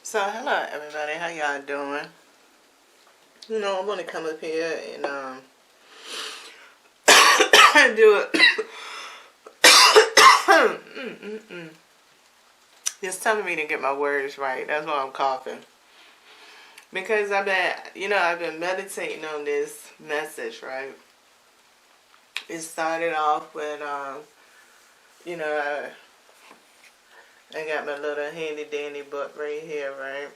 So, hello everybody, how y'all doing? I want to come up here and do it. It's telling me to get my words right. That's why I'm coughing. Because I've been meditating on this message, right? It started off with, I got my little handy dandy book right here, right?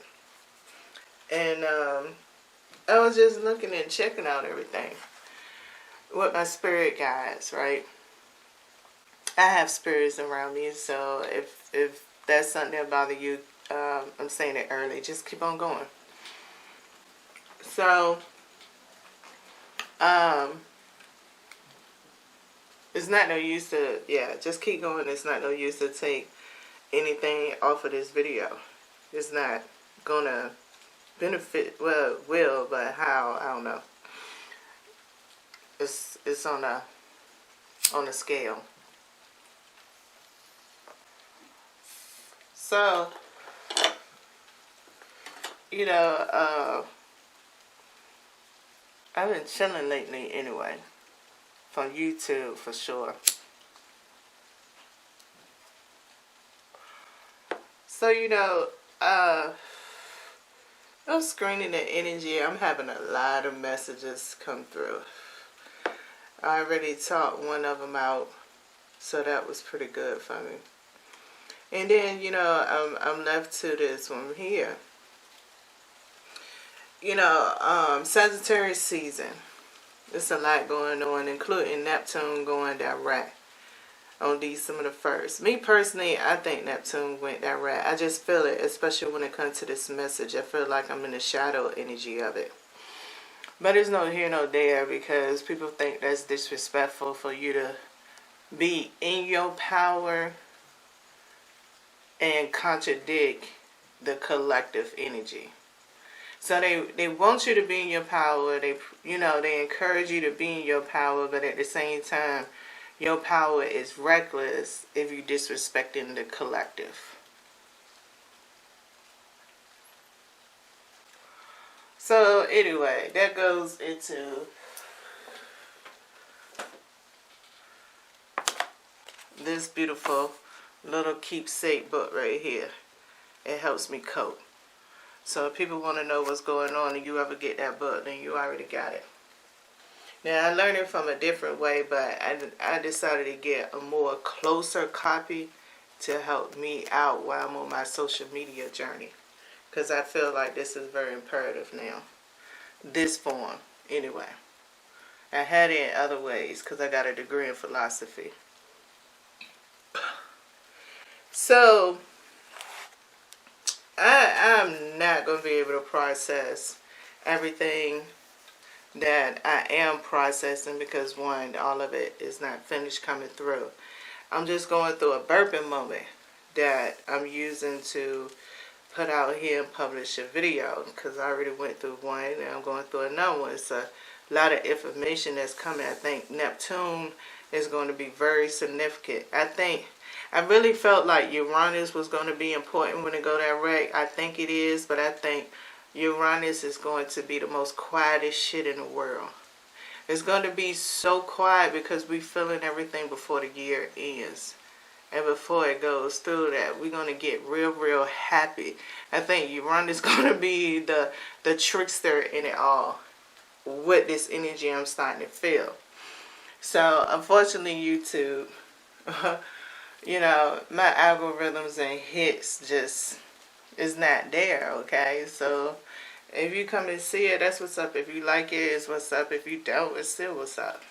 And I was just looking and checking out everything with my spirit guides, right? I have spirits around me, so if that's something that bother you, I'm saying it early, just keep on going. So, it's not no use to, just keep going. It's not no use to take anything off of this video. It's not gonna benefit, well, it will, but how, I don't know. It's on a scale. So, I've been chilling lately anyway, from YouTube for sure. So, I'm screening the energy. I'm having a lot of messages come through. I already taught one of them out, so that was pretty good for me. And then, I'm left to this one here. Sagittarius season. There's a lot going on, including Neptune going direct on December the 1st. Me personally, I think Neptune went direct. I just feel it, especially when it comes to this message. I feel like I'm in the shadow energy of it. But there's no here, no there, because people think that's disrespectful for you to be in your power and contradict the collective energy. So they want you to be in your power. They encourage you to be in your power, but at the same time, your power is reckless if you're disrespecting the collective. So anyway, that goes into this beautiful little keepsake book right here. It helps me cope. So if people want to know what's going on and you ever get that book, then you already got it. Now, I learned it from a different way, but I decided to get a more closer copy to help me out while I'm on my social media journey. Because I feel like this is very imperative now. This form, anyway. I had it in other ways because I got a degree in philosophy. So, I'm not going to be able to process everything that I am processing because, one, all of it is not finished coming through. I'm just going through a burping moment that I'm using to put out here and publish a video because I already went through one and I'm going through another one. It's a lot of information that's coming. I think Neptune is going to be very significant. I really felt like Uranus was going to be important when it go direct. I think it is, but I think Uranus is going to be the most quietest shit in the world. It's going to be so quiet because we're feeling everything before the year ends. And before it goes through that, we're going to get real, real happy. I think Uranus is going to be the trickster in it all. With this energy I'm starting to feel. So, unfortunately, YouTube, my algorithms and hits just is not there, okay? So, if you come and see it, that's what's up. If you like it, it's what's up. If you don't, it's still what's up.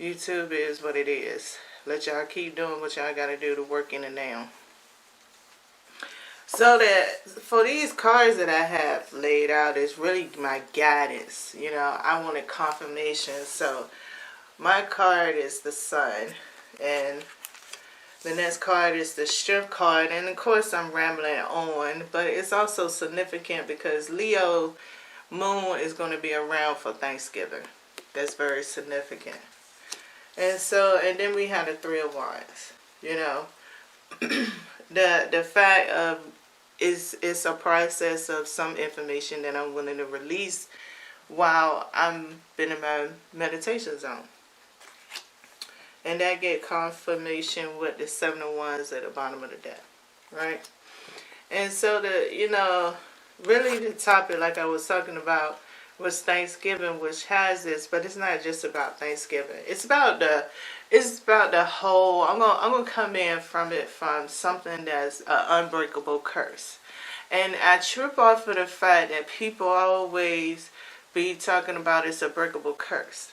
YouTube is what it is. Let y'all keep doing what y'all got to do to work in and now. So that for these cards that I have laid out, is really my guidance. I wanted confirmation. So my card is the Sun, and the next card is the Strength card. And of course I'm rambling on, but it's also significant because Leo Moon is going to be around for Thanksgiving. That's very significant. And then we have the Three of Wands. The fact of it's a process of some information that I'm willing to release while I'm been in my meditation zone. And that get confirmation with the 7 of Wands at the bottom of the deck, right? And so really the topic, like I was talking about, was Thanksgiving, which has this, but it's not just about Thanksgiving. It's about the whole. I'm gonna come in from something that's an unbreakable curse, and I trip off of the fact that people always be talking about it's a breakable curse.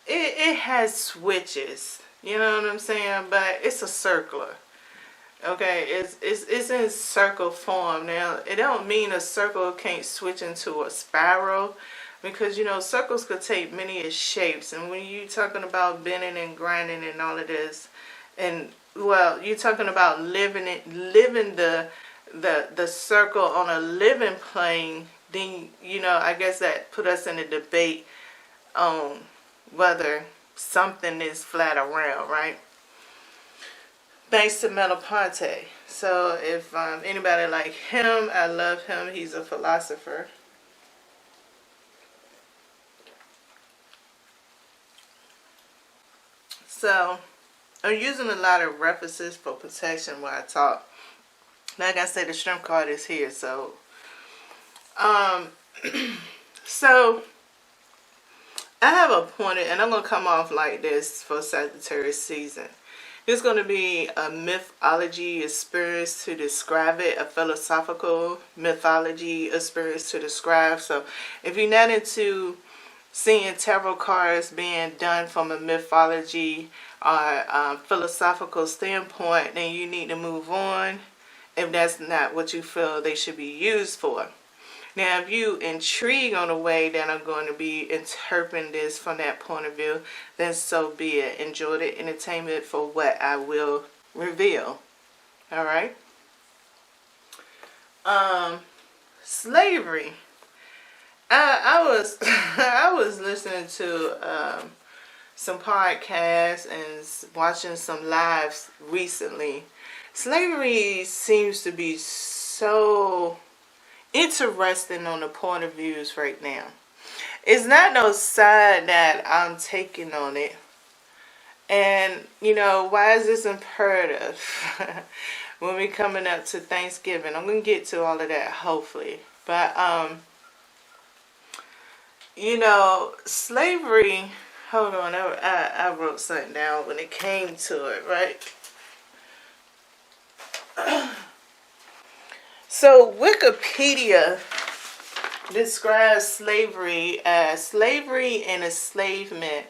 It has switches, you know what I'm saying? But it's a circular. Okay, it's in circle form. Now, it don't mean a circle can't switch into a spiral, because circles could take many shapes. And when you talking about bending and grinding and all of this, and well, you're talking about living the circle on a living plane. Then I guess that put us in a debate on whether something is flat or round, right? Thanks to Merleau-Ponty. So if anybody like him, I love him. He's a philosopher. So I'm using a lot of references for protection when I talk. Like I said, the Strength card is here. So, so I have appointed, and I'm going to come off like this for Sagittarius season. There's going to be a mythology experience to describe it, a philosophical mythology experience to describe. So if you're not into seeing tarot cards being done from a mythology or philosophical standpoint, then you need to move on if that's not what you feel they should be used for. Now, if you intrigue on a way that I'm going to be interpreting this from that point of view, then so be it. Enjoy the entertainment for what I will reveal. All right? Slavery. I was listening to some podcasts and watching some lives recently. Slavery seems to be so interesting on the point of views right now. It's not no side that I'm taking on it. And, why is this imperative? When we're coming up to Thanksgiving, I'm going to get to all of that, hopefully. But, slavery, hold on, I wrote something down when it came to it, right? So Wikipedia describes slavery as slavery and enslavement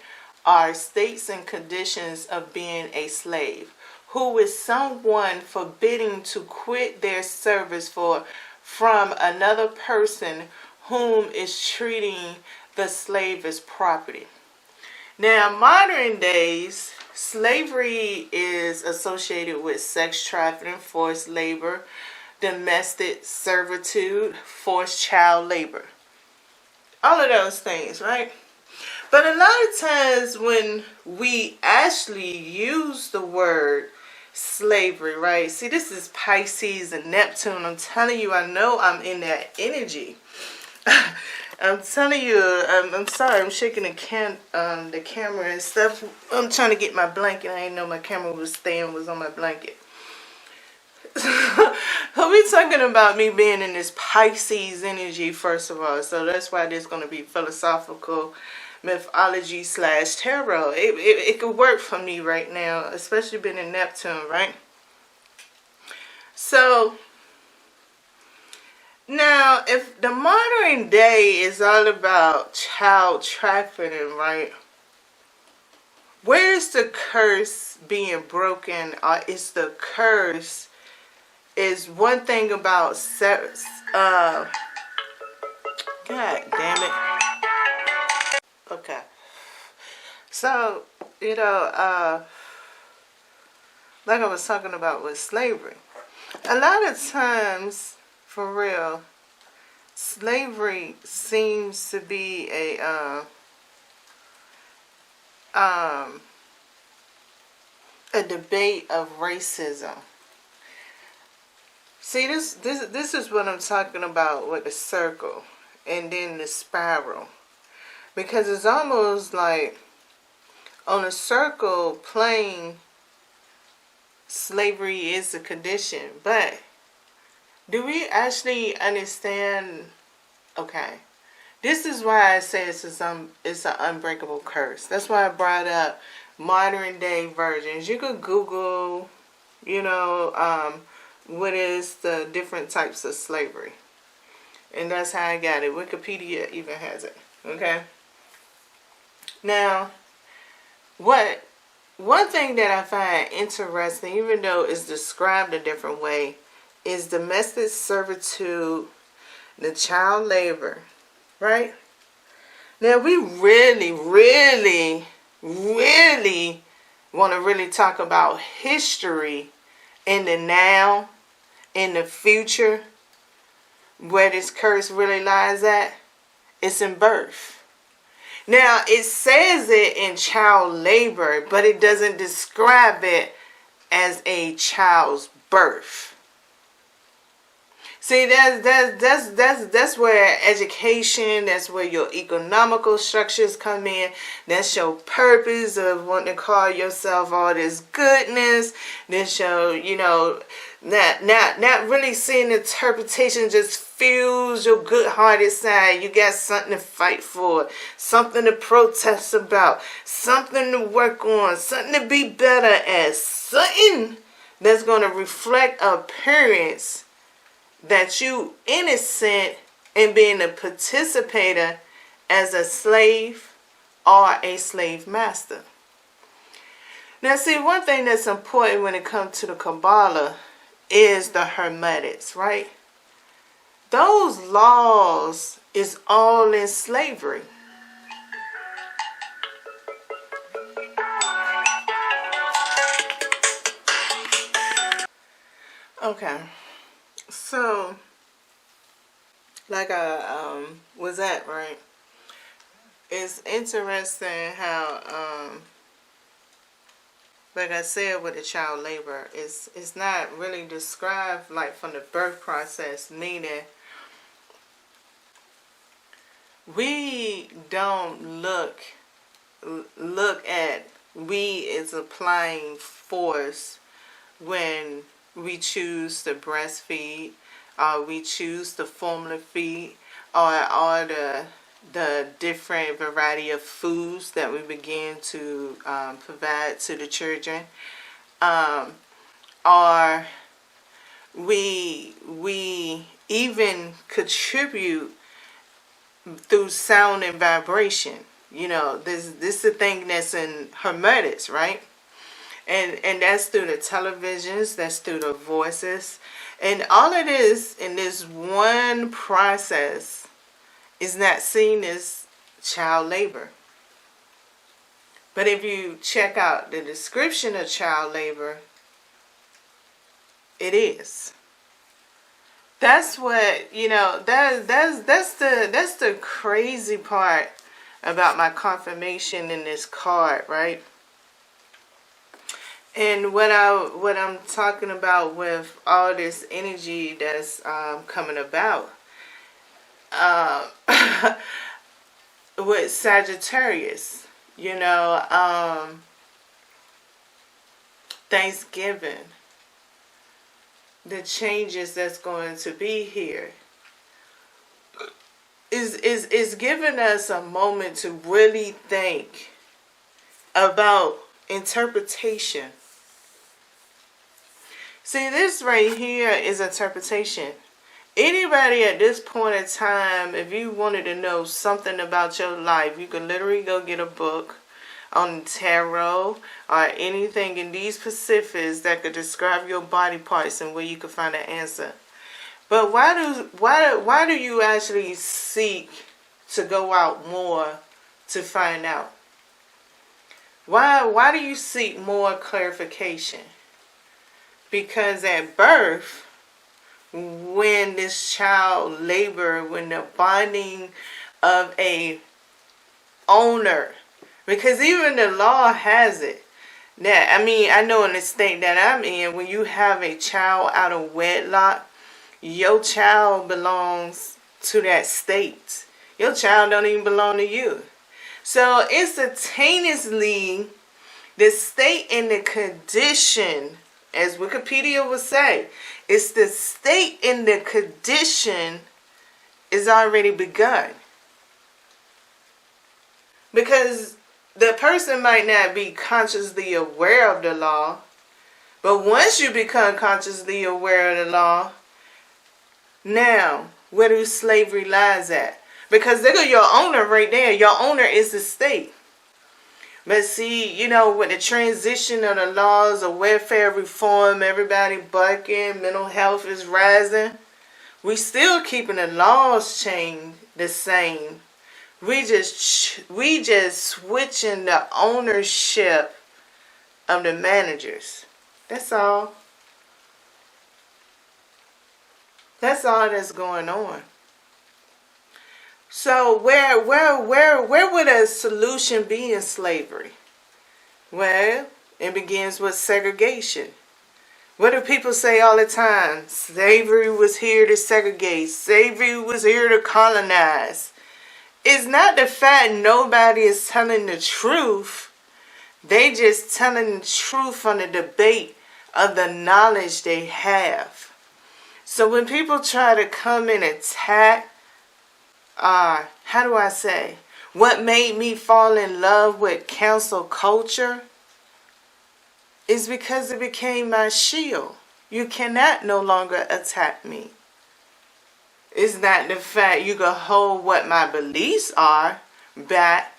are states and conditions of being a slave, who is someone forbidding to quit their service from another person whom is treating the slave as property. Now, modern days, slavery is associated with sex trafficking, forced labor, domestic servitude, forced child labor. All of those things, right? But a lot of times when we actually use the word slavery, right? See, this is Pisces and Neptune. I'm telling you, I know I'm in that energy. I'm telling you, I'm sorry, I'm shaking the camera and stuff. I'm trying to get my blanket. I didn't know my camera was on my blanket. We're talking about me being in this Pisces energy, first of all. So that's why there's going to be philosophical mythology / tarot. It could work for me right now, especially being in Neptune, right? So now, if the modern day is all about child trafficking, right? Where's the curse being broken? Or is the curse is one thing about sex? God damn it. Okay. So, like I was talking about with slavery. A lot of times, for real, slavery seems to be a debate of racism. See, this is what I'm talking about with the circle and then the spiral. Because it's almost like on a circle plane, slavery is a condition. But do we actually understand? Okay, this is why I say it's an unbreakable curse. That's why I brought up modern day versions. You could Google, what is the different types of slavery. And that's how I got it. Wikipedia even has it. Okay. Now, one thing that I find interesting, even though it's described a different way, is domestic servitude, the child labor, right? Now, we really, really, really want to really talk about history in the now, in the future, where this curse really lies at. It's in birth. Now, it says it in child labor, but it doesn't describe it as a child's birth. See, that's where education, that's where your economical structures come in. That's your purpose of wanting to call yourself all this goodness. That's your, not really seeing interpretation just fuels your good-hearted side. You got something to fight for, something to protest about, something to work on, something to be better at, something that's going to reflect appearance that you innocent in being a participator as a slave or a slave master. Now, see, one thing that's important when it comes to the Kabbalah is the Hermetics, right? Those laws is all in slavery. Okay. So, like I was at, right? It's interesting how, like I said, with the child labor, it's not really described like from the birth process, meaning we don't look at we as applying force when we choose to breastfeed, or we choose to formula feed, or the different variety of foods that we begin to provide to the children, or we even contribute through sound and vibration. This is the thing that's in Hermetics, right? And that's through the televisions, that's through the voices. And all it is in this one process is not seen as child labor. But if you check out the description of child labor, it is. That's what, that's the crazy part about my confirmation in this card, right? And what I'm talking about with all this energy that's coming about with Sagittarius, Thanksgiving, the changes that's going to be here is giving us a moment to really think about interpretation. See, this right here is interpretation. Anybody at this point in time, if you wanted to know something about your life, you could literally go get a book on tarot or anything in these specifics that could describe your body parts and where you could find an answer. But why do you actually seek to go out more to find out? Why do you seek more clarification? Because at birth, when this child labor, when the bonding of a owner, because even the law has it. That, I know in the state that I'm in, when you have a child out of wedlock, Your child belongs to that state. Your child don't even belong to you. So instantaneously, the state and the condition, as Wikipedia would say, it's the state and the condition is already begun. Because the person might not be consciously aware of the law, but once you become consciously aware of the law, now, where do slavery lies at? Because they're your owner right there. Your owner is the state. But see, with the transition of the laws of welfare reform, everybody bucking, mental health is rising. We still keeping the laws chained the same. We just switching the ownership of the managers. That's all. That's all that's going on. So where would a solution be in slavery? Well, it begins with segregation. What do people say all the time? Slavery was here to segregate. Slavery was here to colonize. It's not the fact nobody is telling the truth. They just telling the truth on the debate of the knowledge they have. So when people try to come and attack, what made me fall in love with cancel culture is because it became my shield. You cannot no longer attack me. It's not the fact you can hold what my beliefs are back.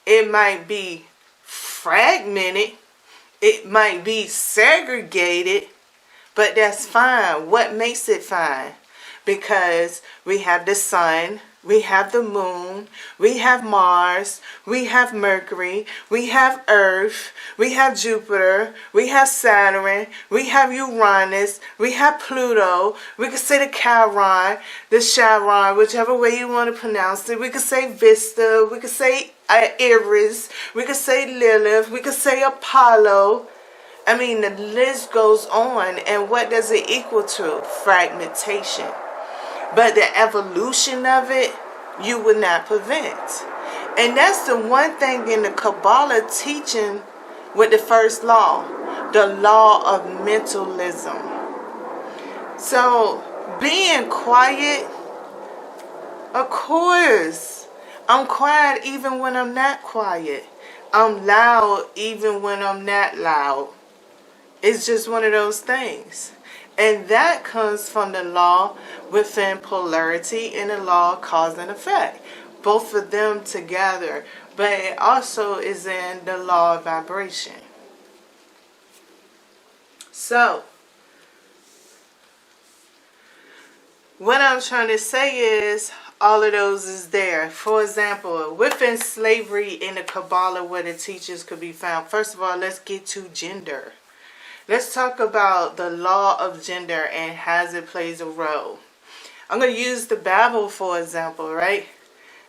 It might be fragmented. It might be segregated. But that's fine. What makes it fine? Because we have the sun, we have the moon, we have Mars, we have Mercury, we have Earth, we have Jupiter, we have Saturn, we have Uranus, we have Pluto, we could say the Chiron, the Chiron, whichever way you want to pronounce it. We could say Vista, we could say Aries, we could say Lilith, we could say Apollo. I mean, the list goes on, and what does it equal to? Fragmentation. But the evolution of it, you would not prevent. And that's the one thing in the Kabbalah teaching with the first law, the law of mentalism. So, being quiet, of course, I'm quiet even when I'm not quiet. I'm loud even when I'm not loud. It's just one of those things. And that comes from the law within polarity and the law of cause and effect. Both of them together. But it also is in the law of vibration. So, what I'm trying to say is, all of those is there. For example, within slavery in the Kabbalah where the teachers could be found. First of all, let's get to gender. Let's talk about the law of gender and how it plays a role. I'm going to use the Bible for example, right?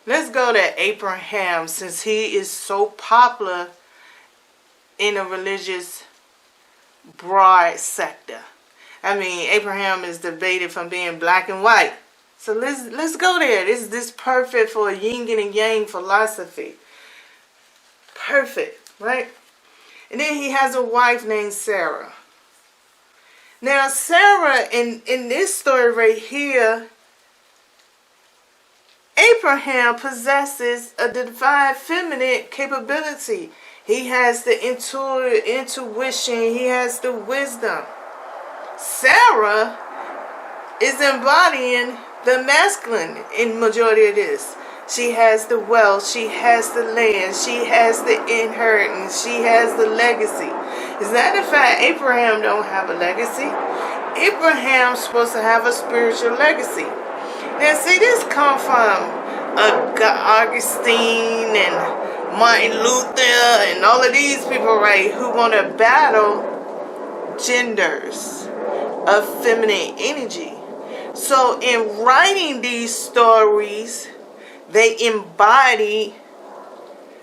Let's go to Abraham, since he is so popular in a religious broad sector. I mean, Abraham is debated from being black and white. So let's go there. This is perfect for a yin and yang philosophy. Perfect, right? And then he has a wife named Sarah. Now, Sarah, in this story right here, Abraham possesses a divine feminine capability. He has the intuition. He has the wisdom. Sarah is embodying the masculine in majority of this. She has the wealth, she has the land, she has the inheritance, she has the legacy. Is that the fact Abraham don't have a legacy? Abraham's supposed to have a spiritual legacy. Now see, this come from Augustine and Martin Luther and all of these people, right, who want to battle genders of feminine energy. So in writing these stories, they embody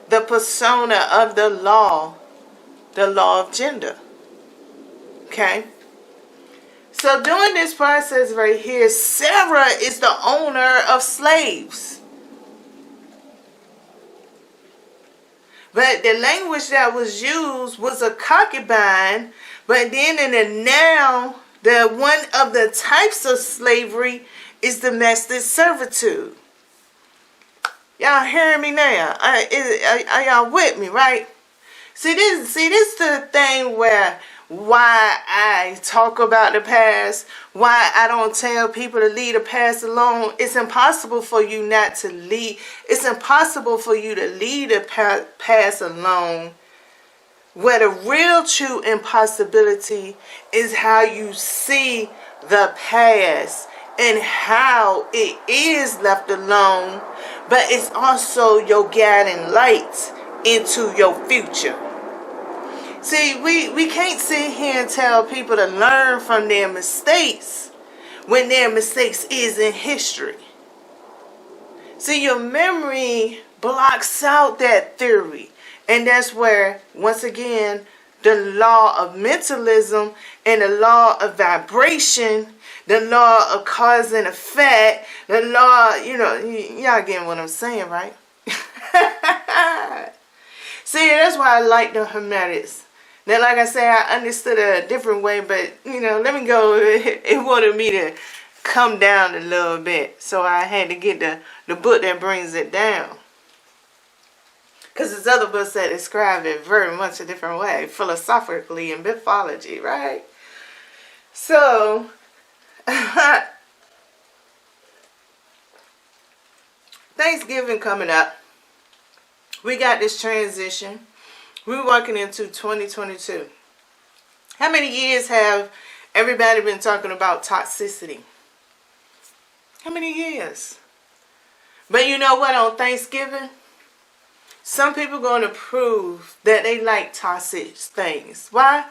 the persona of the law of gender. Okay? So during this process right here, Sarah is the owner of slaves. But the language that was used was a concubine. But then in the now, the one of the types of slavery is domestic servitude. Y'all hearing me now? Are y'all with me, right? See this the thing where why I talk about the past, why I don't tell people to leave the past alone. It's impossible for you not to leave. It's impossible for you to leave the past alone. Where the real true impossibility is how you see the past and how it is left alone, but it's also your guiding light into your future. See, we can't sit here and tell people to learn from their mistakes when their mistakes is in history. See, your memory blocks out that theory. And that's where, once again, the law of mentalism and the law of vibration, the law of cause and effect, the law, y'all getting what I'm saying, right? See, that's why I like the Hermetics. Now, like I said, I understood a different way, but, let me go. It wanted me to come down a little bit. So I had to get the book that brings it down. Because there's other books that describe it very much a different way, philosophically and mythology, right? So, Thanksgiving coming up. We got this transition. We're walking into 2022. How many years have everybody been talking about toxicity? How many years? But you know what, on Thanksgiving, some people are going to prove that they like toxic things. Why?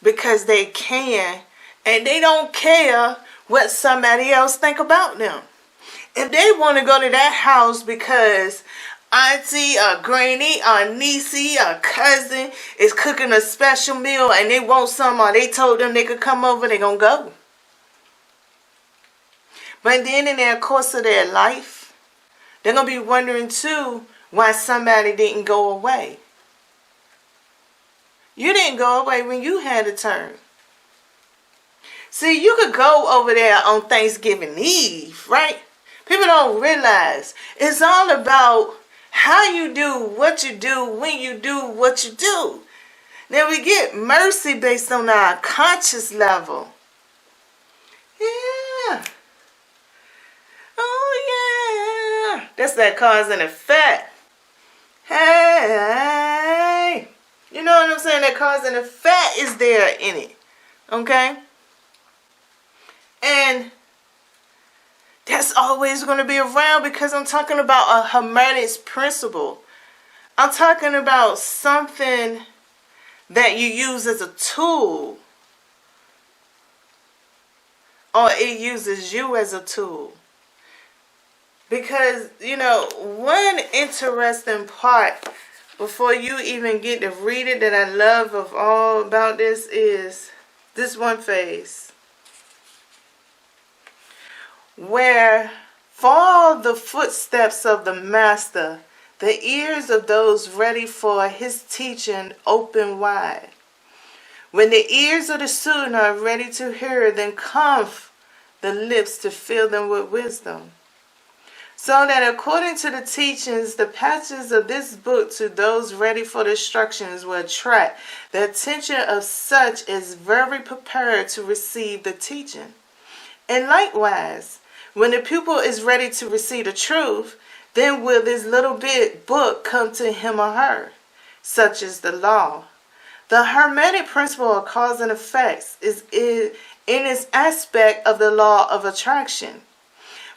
Because they can, and they don't care what somebody else think about them. If they want to go to that house because auntie or granny or niecey or cousin is cooking a special meal and they want some, or they told them they could come over, they're going to go. But then in the course of their life, they're going to be wondering too why somebody didn't go away. You didn't go away when you had a turn. See, you could go over there on Thanksgiving Eve, right? People don't realize it's all about how you do what you do when you do what you do. Then we get mercy based on our conscious level. Yeah. Oh, yeah. That's that cause and effect. Hey. You know what I'm saying? That cause and effect is there in it. Okay? And that's always going to be around because I'm talking about a Hermetic principle. I'm talking about something that you use as a tool. Or it uses you as a tool. Because, one interesting part before you even get to read it that I love of all about this is this one phase. Where fall the footsteps of the master, the ears of those ready for his teaching open wide. When the ears of the student are ready to hear, then cometh the lips to fill them with wisdom. So that according to the teachings, the passages of this book to those ready for the instructions will attract the attention of such as very prepared to receive the teaching. And likewise, when the pupil is ready to receive the truth, then will this little bit book come to him or her, such is the law. The Hermetic principle of cause and effects is in its aspect of the law of attraction.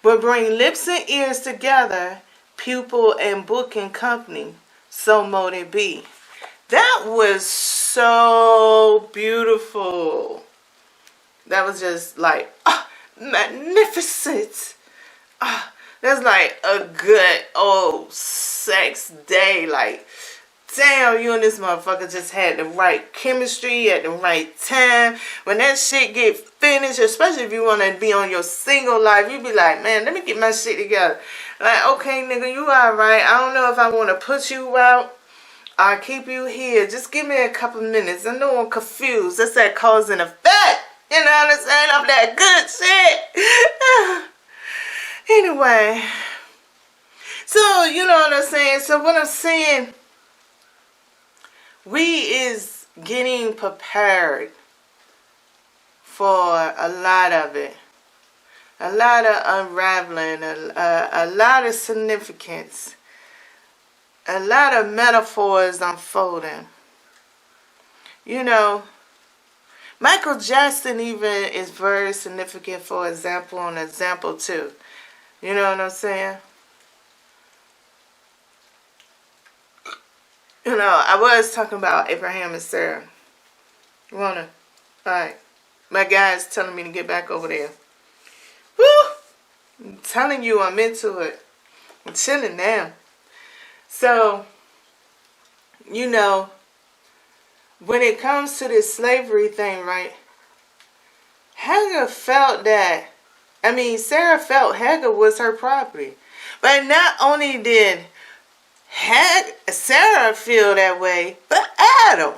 But bring lips and ears together, pupil and book in company, so mote it be. That was so beautiful. That was just like, magnificent. That's like a good old sex day. Like, damn, you and this motherfucker just had the right chemistry at the right time. When that shit get finished, especially if you want to be on your single life, you be like, man, let me get my shit together. Like, okay, nigga, you alright. I don't know if I want to put you out or keep you here. Just give me a couple minutes. I know I'm confused. That's that cause and effect. You know what I'm saying? Of that good shit. Anyway. So, you know what I'm saying? So, what I'm saying, we is getting prepared for a lot of it. A lot of unraveling, a lot of significance, a lot of metaphors unfolding. You know, Michael Jackson even is very significant, for example, on example 2. You know what I'm saying? You know, I was talking about Abraham and Sarah. You wanna? Alright. My guy's telling me to get back over there. Woo! I'm telling you, I'm into it. I'm chilling now. So, you know, when it comes to this slavery thing, right? Hagar felt that, Sarah felt Hagar was her property. But not only did Sarah feel that way, but Adam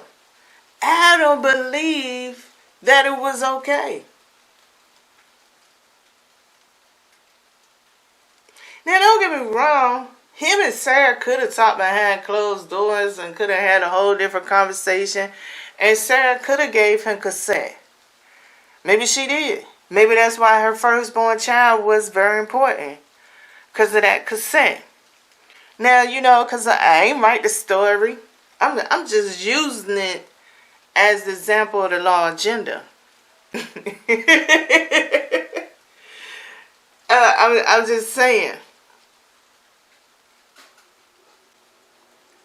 believed that it was okay. Now, don't get me wrong. Him and Sarah could have talked behind closed doors and could have had a whole different conversation. And Sarah could have gave him consent. Maybe she did. Maybe that's why her firstborn child was very important. Because of that consent. Now, you know, because I ain't write the story. I'm just using it as the example of the law of gender. I'm just saying.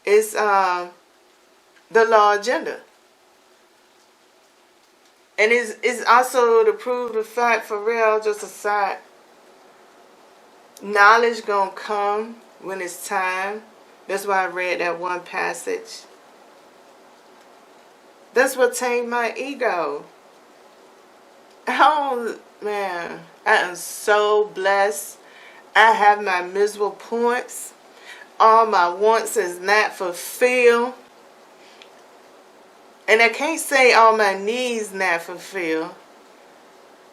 It's the law of gender. And it's also to prove the fact, for real, just a side. Knowledge gonna come when it's time. That's why I read that one passage. That's what tamed my ego. Oh, man. I am so blessed. I have my miserable points. All my wants is not fulfilled. And I can't say all my needs not fulfilled.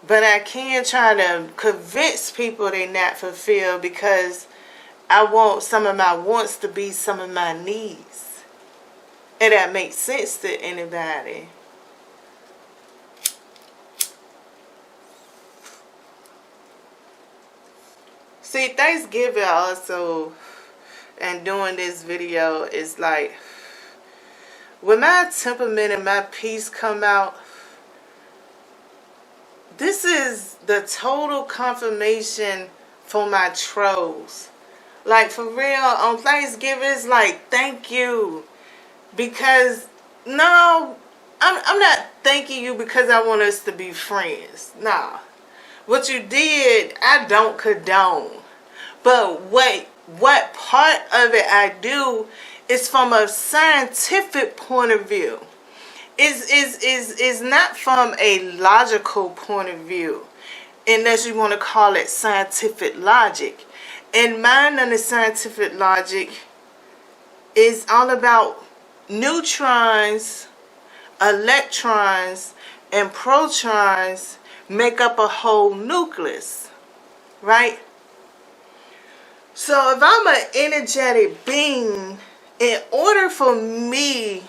But I can try to convince people they're not fulfilled because I want some of my wants to be some of my needs. And that makes sense to anybody. See, Thanksgiving also, and doing this video, is like, when my temperament and my peace come out, this is the total confirmation for my trolls. Like, for real, on Thanksgiving, it's like, thank you. Because, no, I'm not thanking you because I want us to be friends. Nah. What you did, I don't condone. But what part of it I do is from a scientific point of view. Is not from a logical point of view, unless you want to call it scientific logic. And mine on the scientific logic is all about neutrons, electrons, and protons make up a whole nucleus, right? So if I'm an energetic being, in order for me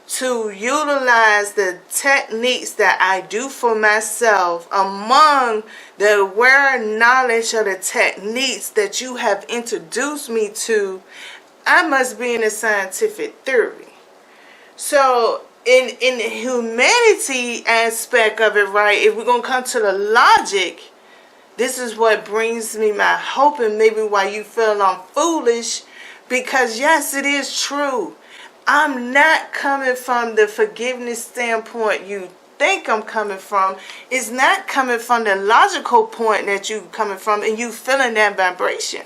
to utilize the techniques that I do for myself, among the aware knowledge of the techniques that you have introduced me to, I must be in the scientific theory. So in the humanity aspect of it, right, if we're going to come to the logic, this is what brings me my hope, and maybe why you feel I'm foolish, because yes, it is true. I'm not coming from the forgiveness standpoint you think I'm coming from. It's not coming from the logical point that you coming from, and you feeling that vibration.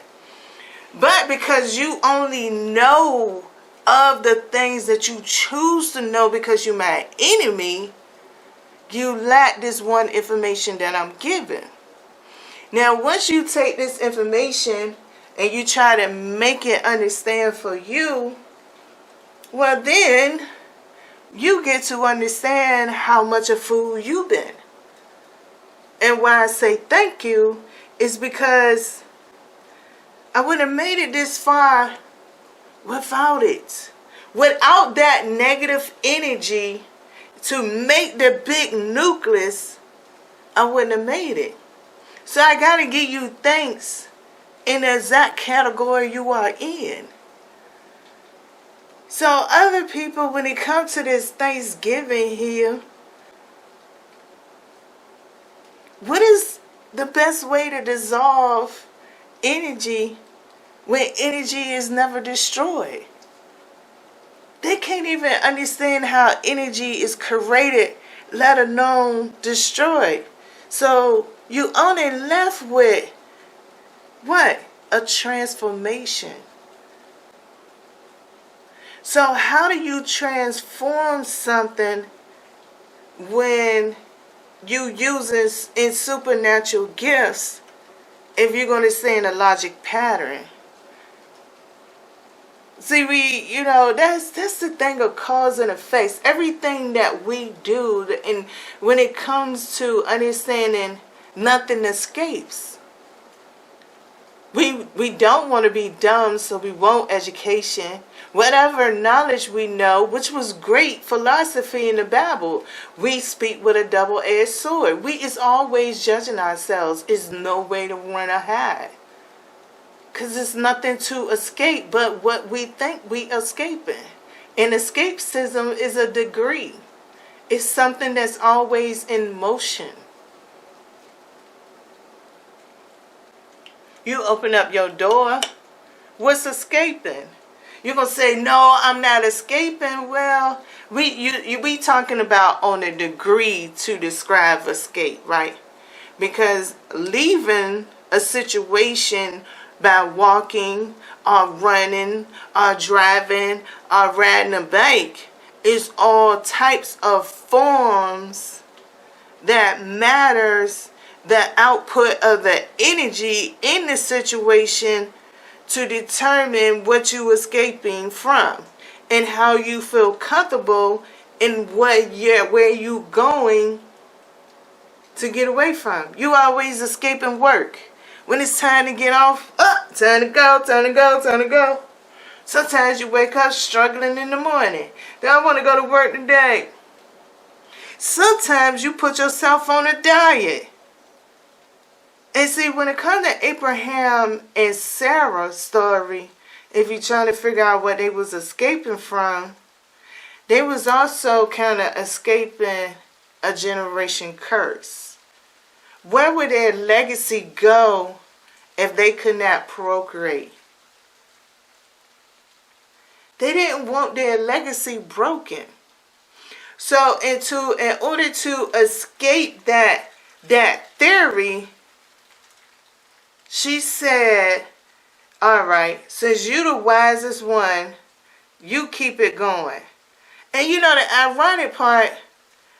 But because you only know of the things that you choose to know because you're my enemy, you lack this one information that I'm giving. Now, once you take this information and you try to make it understand for you, well, then you get to understand how much a fool you've been. And why I say thank you is because I wouldn't have made it this far without it. Without that negative energy to make the big nucleus, I wouldn't have made it. So I got to give you thanks in the exact category you are in. So other people, when it comes to this Thanksgiving here, what is the best way to dissolve energy when energy is never destroyed? They can't even understand how energy is created, let alone destroyed. So you only left with what? A transformation. So how do you transform something when you using in supernatural gifts if you're going to stay in a logic pattern? See, that's the thing of cause and effects. Everything that we do, and when it comes to understanding, nothing escapes. We don't want to be dumb, so we want education. Whatever knowledge we know, which was great philosophy in the Bible, we speak with a double-edged sword. We is always judging ourselves. Is no way to run or hide. Because there's nothing to escape but what we think we escaping. And escapism is a degree. It's something that's always in motion. You open up your door, what's escaping? You're going to say, no, I'm not escaping. Well, we talking about on a degree to describe escape, right? Because leaving a situation by walking or running or driving or riding a bike is all types of forms that matters the output of the energy in the situation to determine what you're escaping from and how you feel comfortable in where you going to get away from. You always escaping work. When it's time to get off, time to go, time to go, time to go. Sometimes you wake up struggling in the morning. Then I want to go to work today. Sometimes you put yourself on a diet. And see, when it comes to Abraham and Sarah's story, if you're trying to figure out what they was escaping from, they was also kind of escaping a generation curse. Where would their legacy go if they could not procreate? They didn't want their legacy broken. So in order to escape that theory, she said, all right, since you the wisest one, you keep it going. And the ironic part,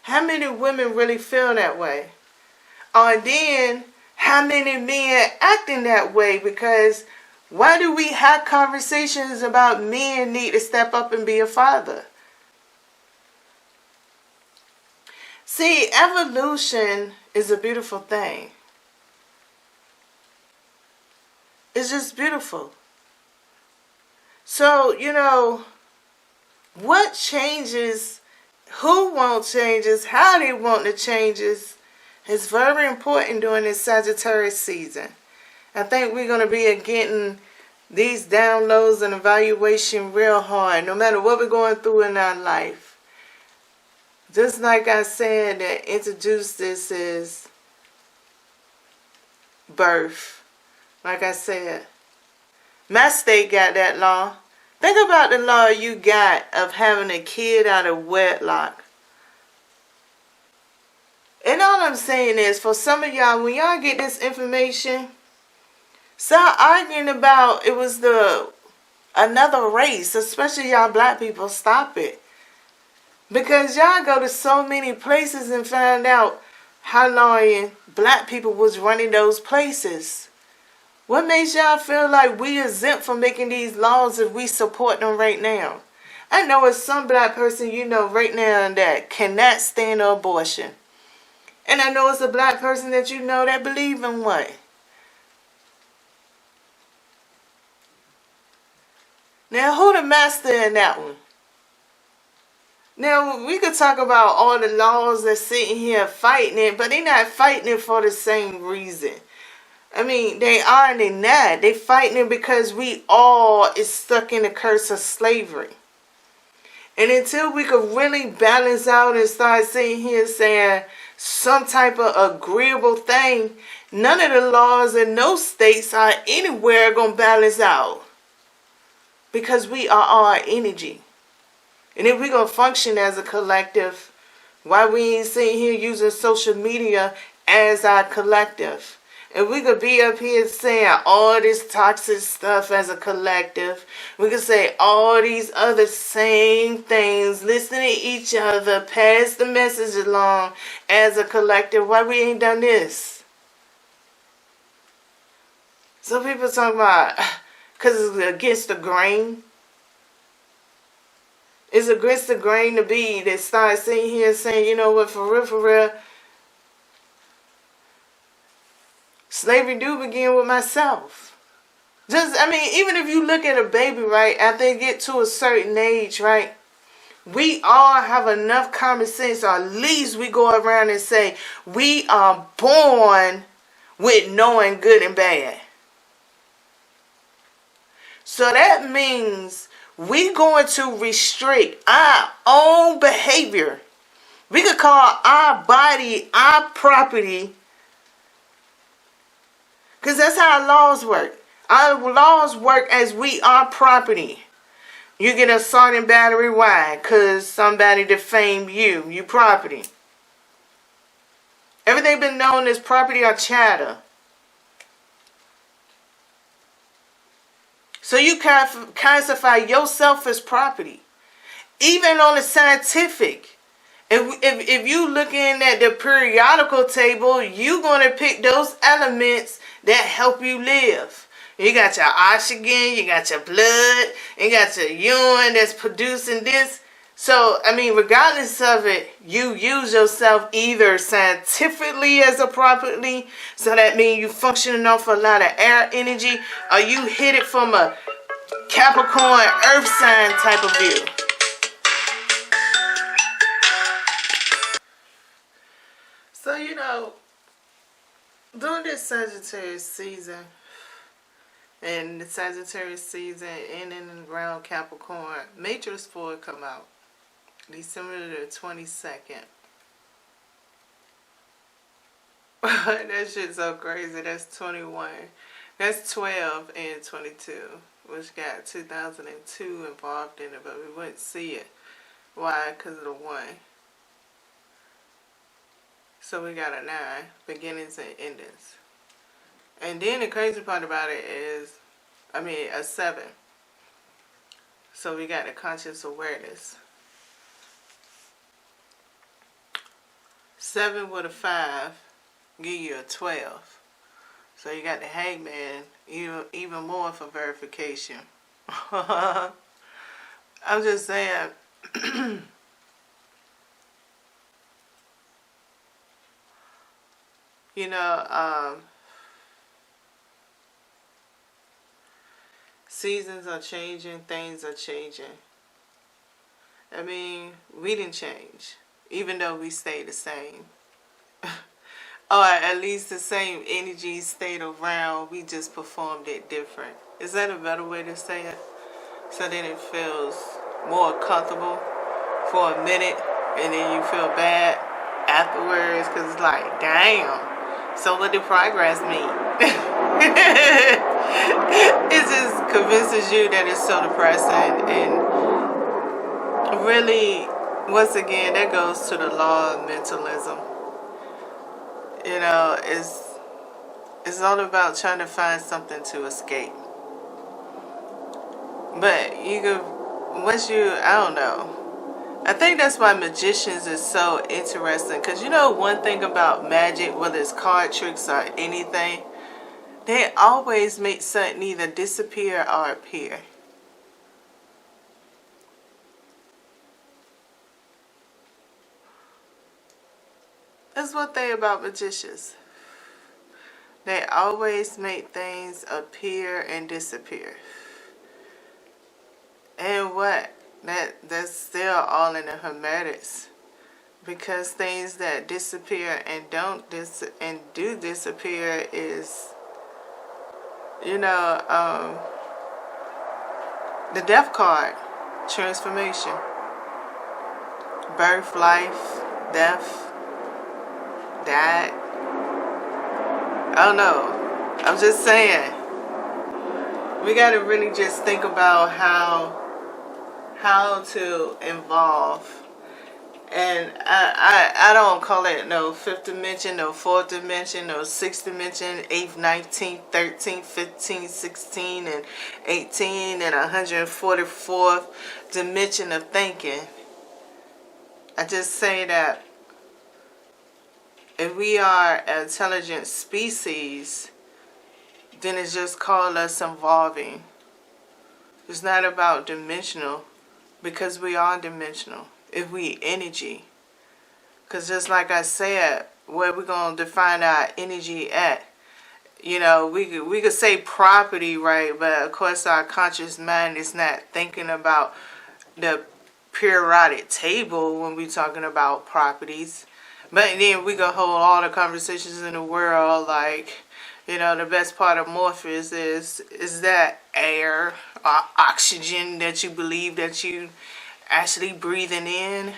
how many women really feel that way? Or then, how many men acting that way? Because why do we have conversations about men need to step up and be a father? See, evolution is a beautiful thing. It's just beautiful. So, what changes, who wants changes, how they want the changes, is very important during this Sagittarius season. I think we're going to be getting these downloads and evaluation real hard, no matter what we're going through in our life. Just like I said, that introduced this is birth. Like I said, my state got that law. Think about the law you got of having a kid out of wedlock. And all I'm saying is, for some of y'all, when y'all get this information, stop arguing about it was the another race, especially y'all black people. Stop it. Because y'all go to so many places and find out how long black people was running those places. What makes y'all feel like we exempt from making these laws if we support them right now? I know it's some black person you know right now that cannot stand an abortion. And I know it's a black person that you know that believe in what? Now, who the master in that one? Now, we could talk about all the laws that's sitting here fighting it, but they're not fighting it for the same reason. I mean, they are and they're not. They're fighting it because we all is stuck in the curse of slavery. And until we could really balance out and start sitting here saying some type of agreeable thing, none of the laws in no states are anywhere going to balance out. Because we are our energy. And if we're going to function as a collective, why we ain't sitting here using social media as our collective? And we could be up here saying all this toxic stuff as a collective. We could say all these other same things, listen to each other, pass the message along as a collective. Why we ain't done this? So people talk about, because it's against the grain. It's against the grain to be that start sitting here saying, you know what, for real, slavery do begin with myself. Even if you look at a baby, right, after they get to a certain age, right, we all have enough common sense, or at least we go around and say, we are born with knowing good and bad. So that means we're going to restrict our own behavior. We could call our body our property, because that's how our laws work. Our laws work as we are property. You get assault and battery, why? Because somebody defamed you. You property. Everything been known as property or chatter. So you classify yourself as property. Even on the scientific. If you looking at the periodical table, you're going to pick those elements that help you live. You got your oxygen, you got your blood, you got your urine that's producing this. So, regardless of it, you use yourself either scientifically as a property, so that means you functioning off a lot of air energy, or you hit it from a Capricorn earth sign type of view. So, during this Sagittarius season, and the Sagittarius season ending around Capricorn, Matrix 4 come out. December the 22nd. That shit's so crazy. That's 21. That's 12 and 22. Which got 2002 involved in it, but we wouldn't see it. Why? Because of the 1. So we got a 9. Beginnings and endings. And then the crazy part about it is, a 7. So we got the conscious awareness. 7 with a 5 give you a 12. So you got the hangman, even more for verification. I'm just saying. Seasons are changing, things are changing. We didn't change, even though we stay the same. Or at least the same energy stayed around, we just performed it different. Is that a better way to say it? So then it feels more comfortable for a minute, and then you feel bad afterwards, because it's like, damn, so what did progress mean? It just convinces you that it's so depressing, and really, once again, that goes to the law of mentalism. It's all about trying to find something to escape. But you could, once you, I don't know. I think that's why magicians is so interesting. Because you know one thing about magic, whether it's card tricks or anything, they always make something either disappear or appear. That's one thing about magicians. They always make things appear and disappear. And what? That's still all in the hermetics. Because things that disappear and do disappear is, you know, the death card, transformation, birth, life, death, died. I don't know. I'm just saying. We got to really just think about how to involve. And I don't call it no fifth dimension, no fourth dimension, no sixth dimension, 8th, 19th, 13th, 15th, 16, and 18, and 144th dimension of thinking. I just say that if we are an intelligent species, then it's just called us evolving. It's not about dimensional, because we are dimensional. If we energy, because just like I said, where we're going to define our energy at, you know, we could say property, right? But of course our conscious mind is not thinking about the periodic table when we're talking about properties. But then we could hold all the conversations in the world, like, you know, the best part of Morpheus is that air or oxygen that you believe that you actually breathing in.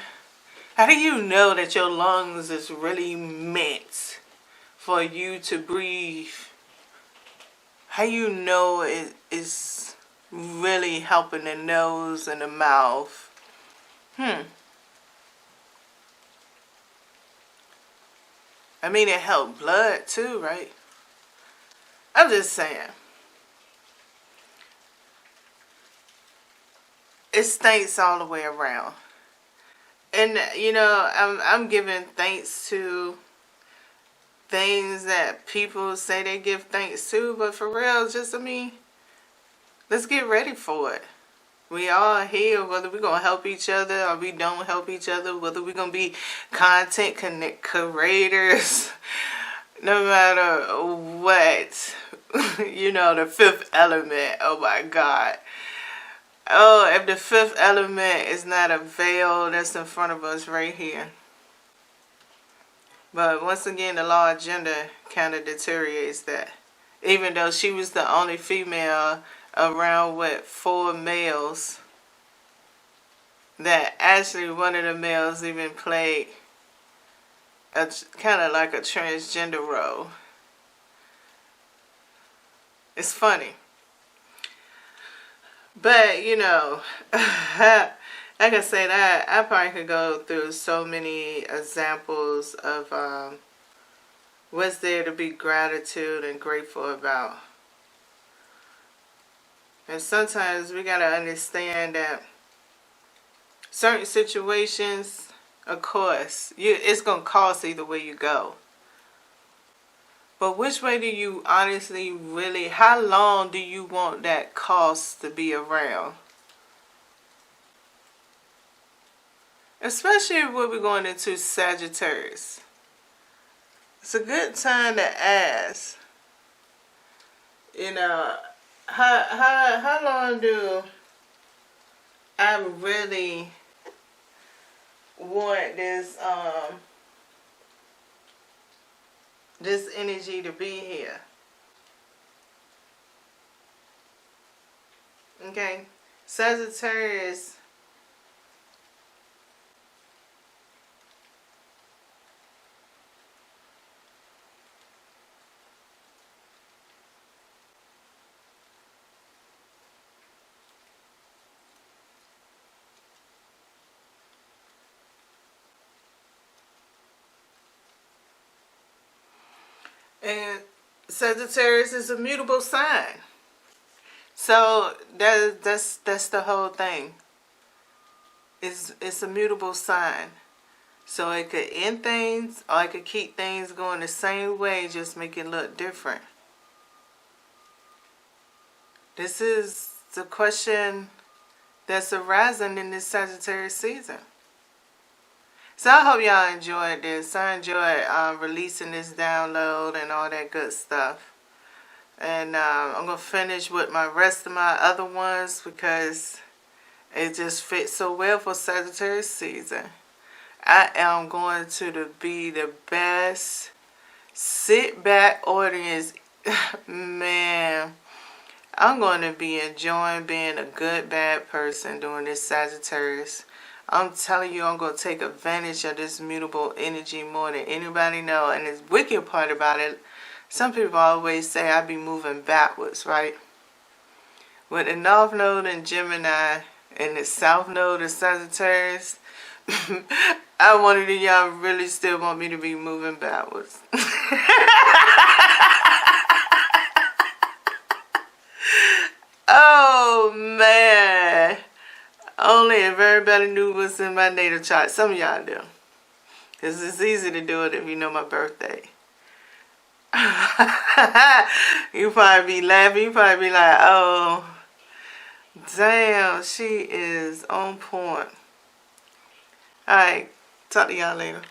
How do you know that your lungs is really meant for you to breathe? How you know it is really helping the nose and the mouth? I mean, it helps blood too, right? I'm just saying. It stinks all the way around. And, you know, I'm giving thanks to things that people say they give thanks to. But for real, just, I mean, let's get ready for it. We all here, whether we're going to help each other or we don't help each other, whether we're going to be content creators, no matter what. You know, the fifth element, oh my God. Oh, if the fifth element is not a veil that's in front of us right here. But once again, the law of gender kind of deteriorates that. Even though she was the only female around with 4 males, that actually one of the males even played a kind of like a transgender role. It's funny. But, you know, like I said, I probably could go through so many examples of what's there to be gratitude and grateful about. And sometimes we got to understand that certain situations, of course, it's going to cost either way you go. But which way do you honestly really, how long do you want that cost to be around? Especially when we're going into Sagittarius. It's a good time to ask, you know, how long do I really want this energy to be here? Okay, Sagittarius. And Sagittarius is a mutable sign. So that's the whole thing. It's a mutable sign. So it could end things or it could keep things going the same way, just make it look different. This is the question that's arising in this Sagittarius season. So I hope y'all enjoyed this. I enjoyed releasing this download and all that good stuff. And I'm going to finish with my rest of my other ones because it just fits so well for Sagittarius season. I am going to be the best sit back audience. Man, I'm going to be enjoying being a good, bad person during this Sagittarius. I'm telling you, I'm going to take advantage of this mutable energy more than anybody know. And the wicked part about it, some people always say I be moving backwards, right? With the North Node in Gemini and the South Node of Sagittarius, I wonder if y'all really still want me to be moving backwards. Oh, man. Only if everybody knew what's in my natal chart. Some of y'all do. Because it's easy to do it if you know my birthday. You probably be laughing. You probably be like, oh, damn, she is on point. Alright, talk to y'all later.